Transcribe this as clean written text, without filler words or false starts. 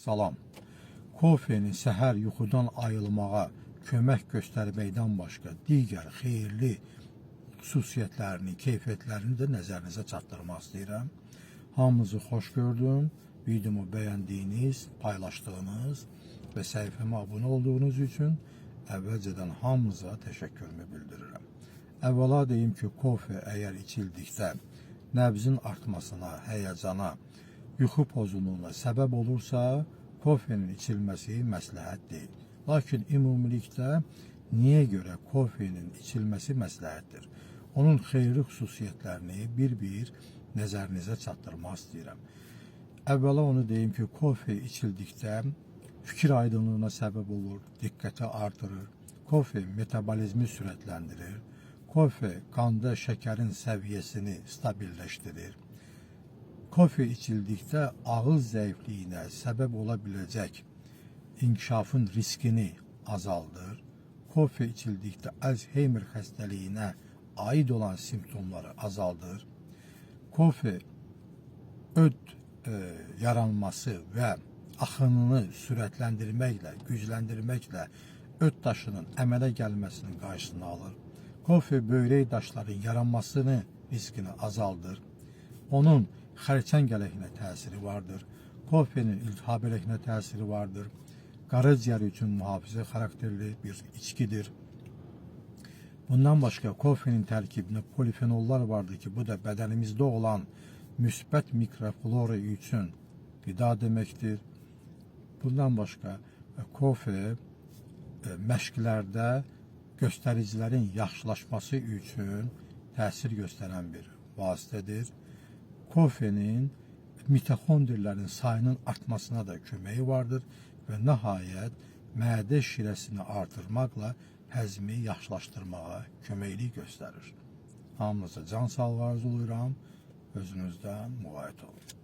Salam. Kofenin səhər yuxudan ayılmağa kömək göstərməkdən başqa digər xeyirli xüsusiyyətlərini, keyfiyyətlərini də nəzərinizə çatdırmaq istəyirəm. Hamınızı xoş gördüm. Videomu bəyəndiyiniz, paylaşdığınız və səhifəmə abunə olduğunuz üçün əvvəlcədən hamınıza təşəkkürümü bildirirəm. Əvvəla deyim ki, kofe əgər içildikdə nəbzin artmasına, həyəcana, yuxu pozulduğuna səbəb olursa, kofenin içilməsi məsləhət deyil. Lakin ümumilikdə niyə görə kofenin içilməsi məsləhətdir? Onun xeyirli xüsusiyyətlərini bir-bir nəzərinizə çatdırmaq istəyirəm. Əvvəla onu deyim ki, kofe içildikdə fikir aydınlığına səbəb olur, diqqəti artırır. Kofe metabolizmi sürətləndirir. Kofe qanda şəkərin səviyyəsini stabilləşdirir. Kofe içildikdə ağız zəifliyinə səbəb ola biləcək inkişafın riskini azaldır. Kofe içildikdə Alzheimer xəstəliyinə aid olan simptomları azaldır. Kofe öd yaranması və axınını sürətləndirməklə, gücləndirməklə öd daşının əmələ gəlməsinin qarşısını alır. Kofe böyrək daşların yaranmasını riskini azaldır. Onun xərçəng əleyhinə təsiri vardır. Kofenin iltihab əleyhinə təsiri vardır. Qaraciyər üçün mühafizə xarakterli bir içkidir. Bundan başqa kofenin tərkibində polifenollar vardır ki, bu da bədənimizdə olan müsbət mikroflora üçün qida deməkdir. Bundan başqa kofe məşqlərdə göstəricilərin yaxşılaşması üçün təsir göstərən bir vasitədir. Kofenin mitoxondrilərin sayının artmasına da köməyi vardır və nəhayət mədə şirəsini artırmaqla həzmi yaxşılaşdırmağa köməklik göstərir. Hamınıza can sağlığı arzulayıram. Özünüzdən müğayət olun.